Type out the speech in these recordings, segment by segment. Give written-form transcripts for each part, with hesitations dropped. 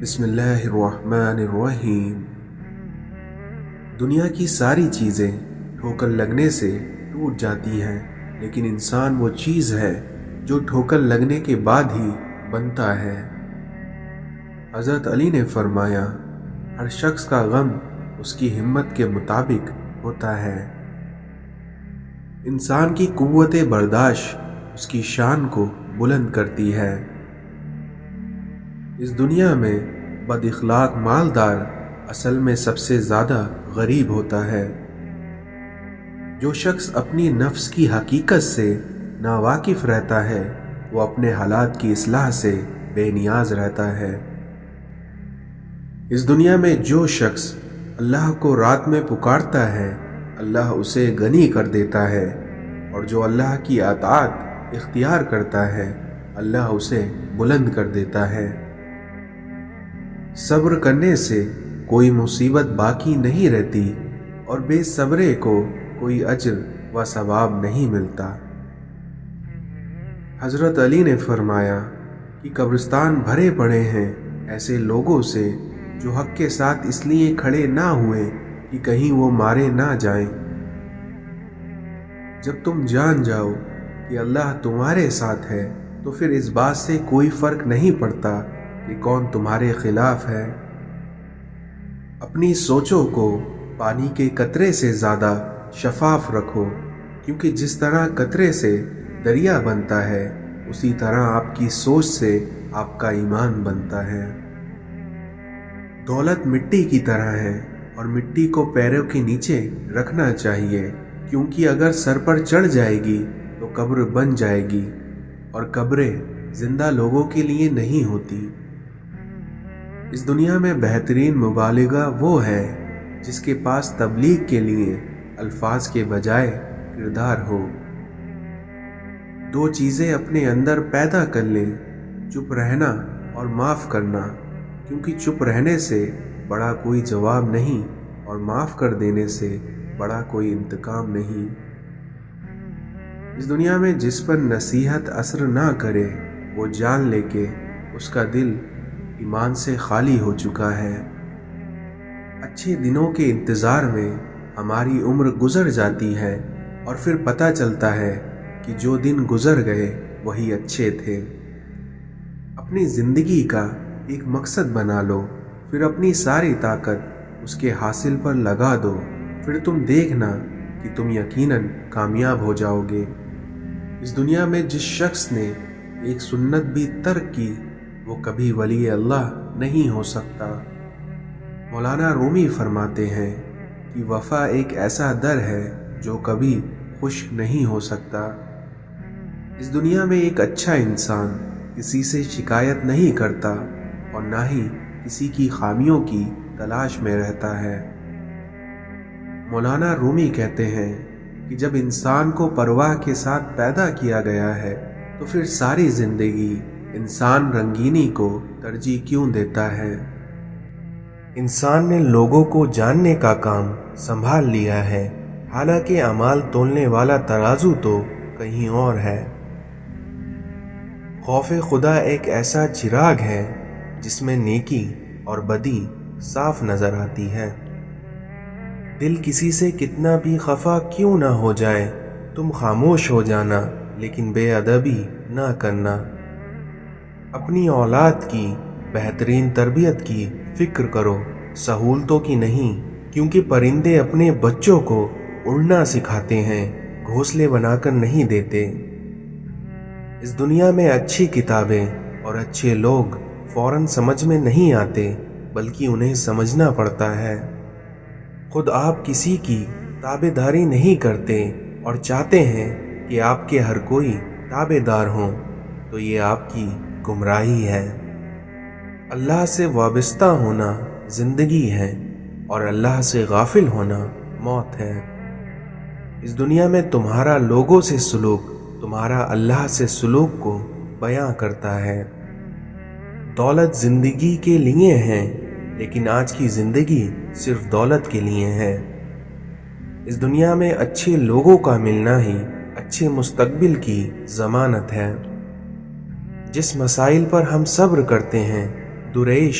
بسم اللہ الرحمن الرحیم۔ دنیا کی ساری چیزیں ٹھوکر لگنے سے ٹوٹ جاتی ہیں، لیکن انسان وہ چیز ہے جو ٹھوکر لگنے کے بعد ہی بنتا ہے۔ حضرت علی نے فرمایا، ہر شخص کا غم اس کی ہمت کے مطابق ہوتا ہے۔ انسان کی قوت برداشت اس کی شان کو بلند کرتی ہے۔ اس دنیا میں بد اخلاق مالدار اصل میں سب سے زیادہ غریب ہوتا ہے۔ جو شخص اپنی نفس کی حقیقت سے ناواقف رہتا ہے وہ اپنے حالات کی اصلاح سے بے نیاز رہتا ہے۔ اس دنیا میں جو شخص اللہ کو رات میں پکارتا ہے اللہ اسے غنی کر دیتا ہے، اور جو اللہ کی اطاعت اختیار کرتا ہے اللہ اسے بلند کر دیتا ہے۔ صبر کرنے سے کوئی مصیبت باقی نہیں رہتی اور بے صبرے کو کوئی اجر و ثواب نہیں ملتا۔ حضرت علی نے فرمایا کہ قبرستان بھرے پڑے ہیں ایسے لوگوں سے جو حق کے ساتھ اس لیے کھڑے نہ ہوئے کہ کہیں وہ مارے نہ جائیں۔ جب تم جان جاؤ کہ اللہ تمہارے ساتھ ہے تو پھر اس بات سے کوئی فرق نہیں پڑتا کہ کون تمہارے خلاف ہے۔ اپنی سوچوں کو پانی کے قطرے سے زیادہ شفاف رکھو، کیونکہ جس طرح قطرے سے دریا بنتا ہے اسی طرح آپ کی سوچ سے آپ کا ایمان بنتا ہے۔ دولت مٹی کی طرح ہے اور مٹی کو پیروں کے نیچے رکھنا چاہیے، کیونکہ اگر سر پر چڑھ جائے گی تو قبر بن جائے گی، اور قبریں زندہ لوگوں کے لیے نہیں ہوتی۔ اس دنیا میں بہترین مبالغہ وہ ہے جس کے پاس تبلیغ کے لیے الفاظ کے بجائے کردار ہو۔ دو چیزیں اپنے اندر پیدا کر لیں، چپ رہنا اور معاف کرنا، کیونکہ چپ رہنے سے بڑا کوئی جواب نہیں اور معاف کر دینے سے بڑا کوئی انتقام نہیں۔ اس دنیا میں جس پر نصیحت اثر نہ کرے وہ جان لے کہ اس کا دل ایمان سے خالی ہو چکا ہے۔ اچھے دنوں کے انتظار میں ہماری عمر گزر جاتی ہے اور پھر پتہ چلتا ہے کہ جو دن گزر گئے وہی اچھے تھے۔ اپنی زندگی کا ایک مقصد بنا لو، پھر اپنی ساری طاقت اس کے حاصل پر لگا دو، پھر تم دیکھنا کہ تم یقیناً کامیاب ہو جاؤ گے۔ اس دنیا میں جس شخص نے ایک سنت بھی ترک کی وہ کبھی ولی اللہ نہیں ہو سکتا۔ مولانا رومی فرماتے ہیں کہ وفا ایک ایسا در ہے جو کبھی خشک نہیں ہو سکتا۔ اس دنیا میں ایک اچھا انسان کسی سے شکایت نہیں کرتا اور نہ ہی کسی کی خامیوں کی تلاش میں رہتا ہے۔ مولانا رومی کہتے ہیں کہ جب انسان کو پرواہ کے ساتھ پیدا کیا گیا ہے تو پھر ساری زندگی انسان رنگینی کو ترجیح کیوں دیتا ہے؟ انسان نے لوگوں کو جاننے کا کام سنبھال لیا ہے، حالانکہ اعمال تولنے والا ترازو تو کہیں اور ہے۔ خوف خدا ایک ایسا چراغ ہے جس میں نیکی اور بدی صاف نظر آتی ہے۔ دل کسی سے کتنا بھی خفا کیوں نہ ہو جائے تم خاموش ہو جانا، لیکن بے ادبی نہ کرنا۔ اپنی اولاد کی بہترین تربیت کی فکر کرو، سہولتوں کی نہیں، کیونکہ پرندے اپنے بچوں کو اڑنا سکھاتے ہیں، گھونسلے بنا کر نہیں دیتے۔ اس دنیا میں اچھی کتابیں اور اچھے لوگ فوراً سمجھ میں نہیں آتے، بلکہ انہیں سمجھنا پڑتا ہے۔ خود آپ کسی کی تابع داری نہیں کرتے اور چاہتے ہیں کہ آپ کے ہر کوئی تابع دار ہوں، تو یہ آپ کی گمراہی ہے۔ اللہ سے وابستہ ہونا زندگی ہے اور اللہ سے غافل ہونا موت ہے۔ اس دنیا میں تمہارا لوگوں سے سلوک تمہارا اللہ سے سلوک کو بیان کرتا ہے۔ دولت زندگی کے لیے ہے، لیکن آج کی زندگی صرف دولت کے لیے ہے۔ اس دنیا میں اچھے لوگوں کا ملنا ہی اچھے مستقبل کی ضمانت ہے۔ جس مسائل پر ہم صبر کرتے ہیں دریش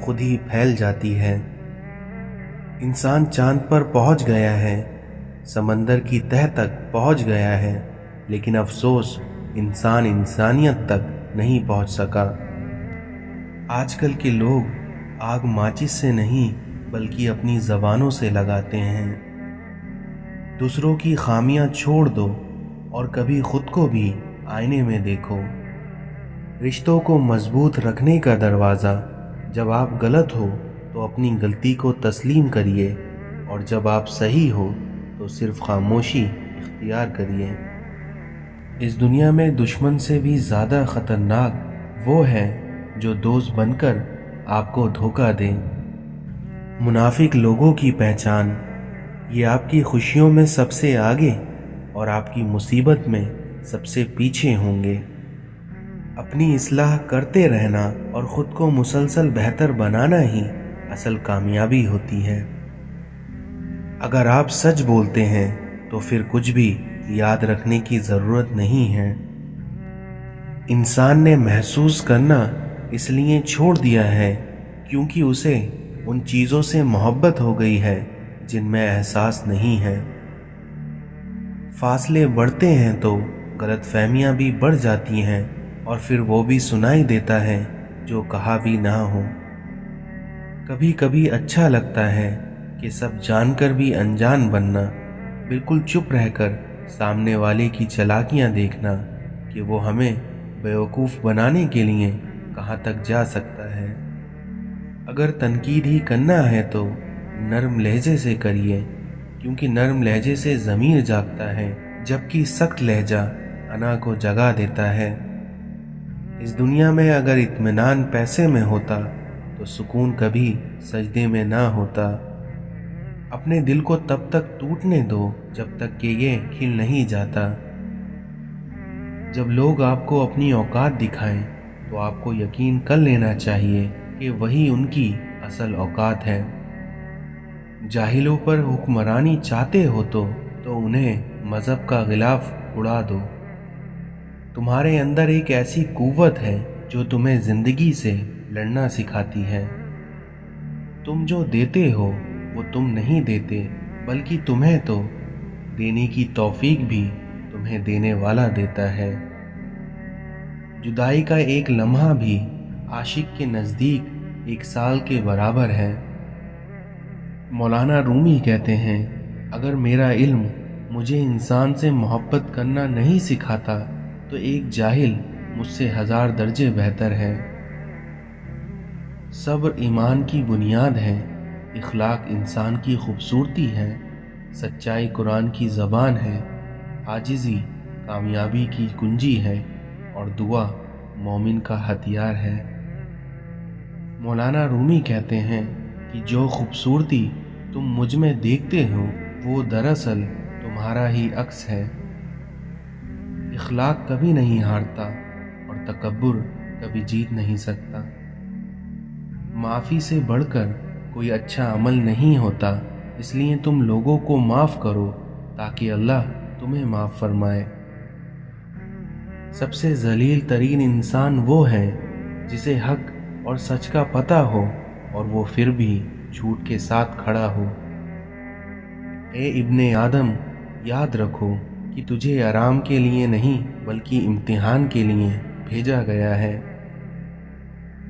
خود ہی پھیل جاتی ہے۔ انسان چاند پر پہنچ گیا ہے، سمندر کی تہہ تک پہنچ گیا ہے، لیکن افسوس انسان انسانیت تک نہیں پہنچ سکا۔ آج کل کے لوگ آگ ماچس سے نہیں بلکہ اپنی زبانوں سے لگاتے ہیں۔ دوسروں کی خامیاں چھوڑ دو اور کبھی خود کو بھی آئینے میں دیکھو۔ رشتوں کو مضبوط رکھنے کا دروازہ، جب آپ غلط ہو تو اپنی غلطی کو تسلیم کریے، اور جب آپ صحیح ہو تو صرف خاموشی اختیار کریے۔ اس دنیا میں دشمن سے بھی زیادہ خطرناک وہ ہے جو دوست بن کر آپ کو دھوکہ دے۔ منافق لوگوں کی پہچان، یہ آپ کی خوشیوں میں سب سے آگے اور آپ کی مصیبت میں سب سے پیچھے ہوں گے۔ اپنی اصلاح کرتے رہنا اور خود کو مسلسل بہتر بنانا ہی اصل کامیابی ہوتی ہے۔ اگر آپ سچ بولتے ہیں تو پھر کچھ بھی یاد رکھنے کی ضرورت نہیں ہے۔ انسان نے محسوس کرنا اس لیے چھوڑ دیا ہے کیونکہ اسے ان چیزوں سے محبت ہو گئی ہے جن میں احساس نہیں ہے۔ فاصلے بڑھتے ہیں تو غلط فہمیاں بھی بڑھ جاتی ہیں، اور پھر وہ بھی سنائی دیتا ہے جو کہا بھی نہ ہو۔ کبھی کبھی اچھا لگتا ہے کہ سب جان کر بھی انجان بننا، بالکل چپ رہ کر سامنے والے کی چالاکیاں دیکھنا کہ وہ ہمیں بیوقوف بنانے کے لیے کہاں تک جا سکتا ہے۔ اگر تنقید ہی کرنا ہے تو نرم لہجے سے کریے، کیونکہ نرم لہجے سے ضمیر جاگتا ہے، جبکہ سخت لہجہ انا کو جگا دیتا ہے۔ اس دنیا میں اگر اطمینان پیسے میں ہوتا تو سکون کبھی سجدے میں نہ ہوتا۔ اپنے دل کو تب تک ٹوٹنے دو جب تک کہ یہ کھل نہیں جاتا۔ جب لوگ آپ کو اپنی اوقات دکھائیں تو آپ کو یقین کر لینا چاہیے کہ وہی ان کی اصل اوقات ہے۔ جاہلوں پر حکمرانی چاہتے ہو تو انہیں مذہب کا غلاف اڑا دو۔ تمہارے اندر ایک ایسی قوت ہے جو تمہیں زندگی سے لڑنا سکھاتی ہے۔ تم جو دیتے ہو وہ تم نہیں دیتے، بلکہ تمہیں تو دینے کی توفیق بھی تمہیں دینے والا دیتا ہے۔ جدائی کا ایک لمحہ بھی عاشق کے نزدیک 1 سال کے برابر ہے۔ مولانا رومی کہتے ہیں، اگر میرا علم مجھے انسان سے محبت کرنا نہیں سکھاتا تو ایک جاہل مجھ سے 1000 درجے بہتر ہے۔ صبر ایمان کی بنیاد ہے، اخلاق انسان کی خوبصورتی ہے، سچائی قرآن کی زبان ہے، عاجزی کامیابی کی کنجی ہے، اور دعا مومن کا ہتھیار ہے۔ مولانا رومی کہتے ہیں کہ جو خوبصورتی تم مجھ میں دیکھتے ہو وہ دراصل تمہارا ہی عکس ہے۔ اخلاق کبھی نہیں ہارتا اور تکبر کبھی جیت نہیں سکتا۔ معافی سے بڑھ کر کوئی اچھا عمل نہیں ہوتا، اس لیے تم لوگوں کو معاف کرو تاکہ اللہ تمہیں معاف فرمائے۔ سب سے ذلیل ترین انسان وہ ہے جسے حق اور سچ کا پتہ ہو اور وہ پھر بھی جھوٹ کے ساتھ کھڑا ہو۔ اے ابن آدم، یاد رکھو کہ تجھے آرام کے لیے نہیں بلکہ امتحان کے لیے بھیجا گیا ہے۔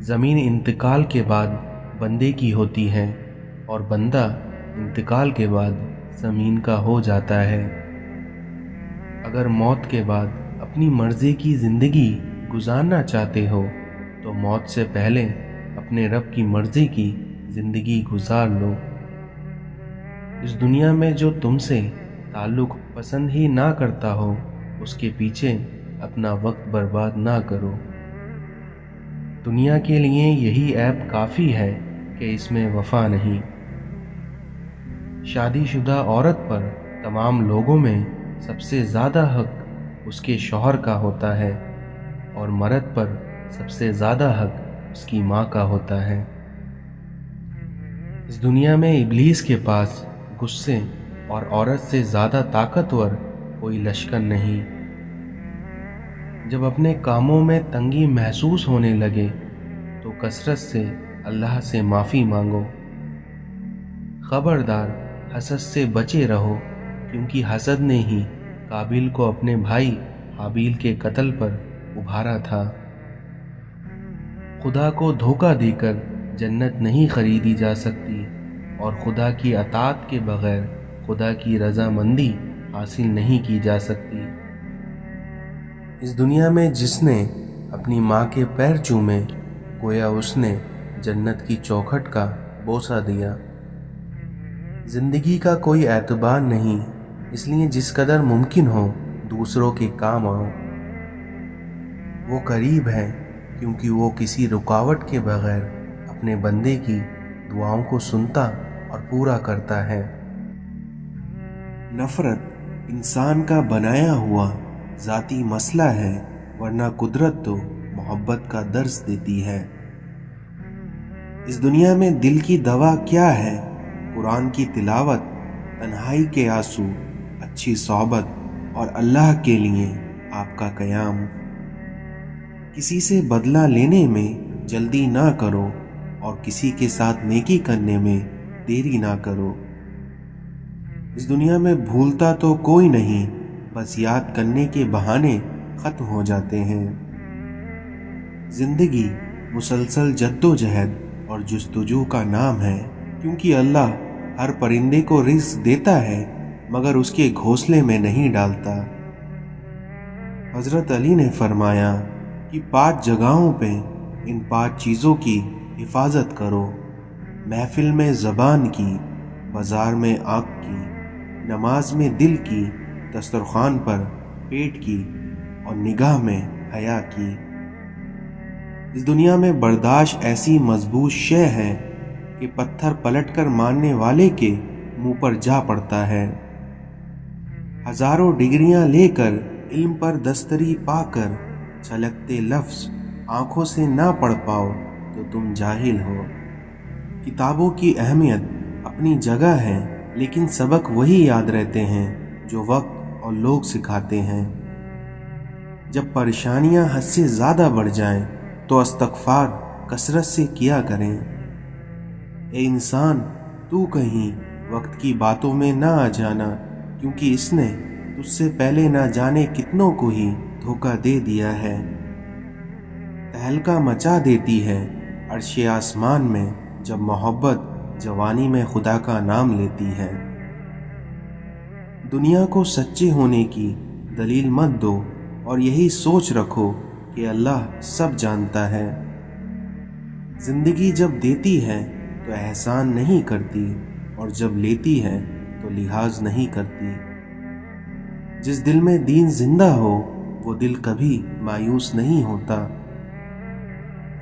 زمین انتقال کے بعد بندے کی ہوتی ہے اور بندہ انتقال کے بعد زمین کا ہو جاتا ہے۔ اگر موت کے بعد اپنی مرضی کی زندگی گزارنا چاہتے ہو تو موت سے پہلے اپنے رب کی مرضی کی زندگی گزار لو۔ اس دنیا میں جو تم سے تعلق پسند ہی نہ کرتا ہو اس کے پیچھے اپنا وقت برباد نہ کرو۔ دنیا کے لیے یہی عیب کافی ہے کہ اس میں وفا نہیں۔ شادی شدہ عورت پر تمام لوگوں میں سب سے زیادہ حق اس کے شوہر کا ہوتا ہے، اور مرد پر سب سے زیادہ حق اس کی ماں کا ہوتا ہے۔ اس دنیا میں ابلیس کے پاس غصے اور عورت سے زیادہ طاقتور کوئی لشکر نہیں۔ جب اپنے کاموں میں تنگی محسوس ہونے لگے تو کثرت سے اللہ سے معافی مانگو۔ خبردار، حسد سے بچے رہو، کیونکہ حسد نے ہی قابیل کو اپنے بھائی حابیل کے قتل پر ابھارا تھا۔ خدا کو دھوکہ دے کر جنت نہیں خریدی جا سکتی، اور خدا کی اطاعت کے بغیر خدا کی رضامندی حاصل نہیں کی جا سکتی۔ اس دنیا میں جس نے اپنی ماں کے پیر چومے، گویا اس نے جنت کی چوکھٹ کا بوسہ دیا۔ زندگی کا کوئی اعتبار نہیں، اس لیے جس قدر ممکن ہو دوسروں کے کام آؤ۔ وہ قریب ہے کیونکہ وہ کسی رکاوٹ کے بغیر اپنے بندے کی دعاؤں کو سنتا اور پورا کرتا ہے۔ نفرت انسان کا بنایا ہوا ذاتی مسئلہ ہے، ورنہ قدرت تو محبت کا درس دیتی ہے۔ اس دنیا میں دل کی دوا کیا ہے؟ قرآن کی تلاوت، تنہائی کے آنسو، اچھی صحبت اور اللہ کے لیے آپ کا قیام۔ کسی سے بدلہ لینے میں جلدی نہ کرو، اور کسی کے ساتھ نیکی کرنے میں دیری نہ کرو۔ اس دنیا میں بھولتا تو کوئی نہیں، بس یاد کرنے کے بہانے ختم ہو جاتے ہیں۔ زندگی مسلسل جد و جہد اور جستجو کا نام ہے، کیونکہ اللہ ہر پرندے کو رزق دیتا ہے مگر اس کے گھونسلے میں نہیں ڈالتا۔ حضرت علی نے فرمایا کہ 5 جگہوں پہ ان 5 چیزوں کی حفاظت کرو: محفل میں زبان کی، بازار میں آنکھ کی، نماز میں دل کی، دسترخوان پر پیٹ کی، اور نگاہ میں حیا کی۔ اس دنیا میں برداشت ایسی مضبوط شے ہے کہ پتھر پلٹ کر مارنے والے کے منہ پر جا پڑتا ہے۔ ہزاروں ڈگریاں لے کر علم پر دستری پا کر چھلکتے لفظ آنکھوں سے نہ پڑھ پاؤ تو تم جاہل ہو۔ کتابوں کی اہمیت اپنی جگہ ہے، لیکن سبق وہی یاد رہتے ہیں جو وقت اور لوگ سکھاتے ہیں۔ جب پریشانیاں حد سے زیادہ بڑھ جائیں تو استغفار کثرت سے کیا کریں۔ اے انسان، تو کہیں وقت کی باتوں میں نہ آ جانا، کیونکہ اس نے تجھ سے پہلے نہ جانے کتنوں کو ہی دھوکہ دے دیا ہے۔ تہلکہ مچا دیتی ہے عرش آسمان میں جب محبت جوانی میں خدا کا نام لیتی ہے۔ دنیا کو سچے ہونے کی دلیل مت دو، اور یہی سوچ رکھو کہ اللہ سب جانتا ہے۔ زندگی جب دیتی ہے تو احسان نہیں کرتی، اور جب لیتی ہے تو لحاظ نہیں کرتی۔ جس دل میں دین زندہ ہو وہ دل کبھی مایوس نہیں ہوتا۔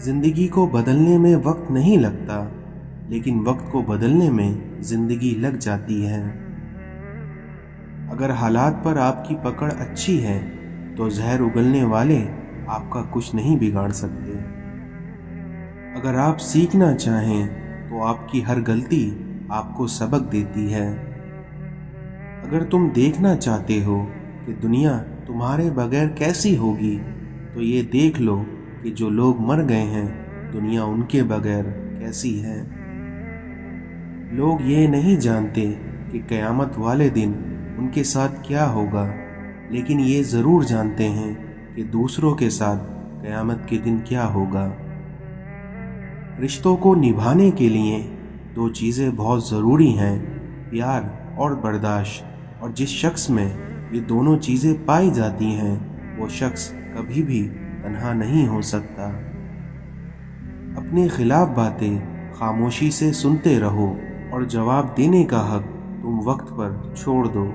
زندگی کو بدلنے میں وقت نہیں لگتا، لیکن وقت کو بدلنے میں زندگی لگ جاتی ہے۔ اگر حالات پر آپ کی پکڑ اچھی ہے تو زہر اگلنے والے آپ کا کچھ نہیں بگاڑ سکتے۔ اگر آپ سیکھنا چاہیں تو آپ کی ہر غلطی آپ کو سبق دیتی ہے۔ اگر تم دیکھنا چاہتے ہو کہ دنیا تمہارے بغیر کیسی ہوگی تو یہ دیکھ لو کہ جو لوگ مر گئے ہیں دنیا ان کے بغیر کیسی ہے۔ لوگ یہ نہیں جانتے کہ قیامت والے دن ان کے ساتھ کیا ہوگا، لیکن یہ ضرور جانتے ہیں کہ دوسروں کے ساتھ قیامت کے دن کیا ہوگا۔ رشتوں کو نبھانے کے لیے 2 چیزیں بہت ضروری ہیں: پیار اور برداشت، اور جس شخص میں یہ دونوں چیزیں پائی جاتی ہیں وہ شخص کبھی بھی تنہا نہیں ہو سکتا۔ اپنے خلاف باتیں خاموشی سے سنتے رہو، اور جواب دینے کا حق تم وقت پر چھوڑ دو۔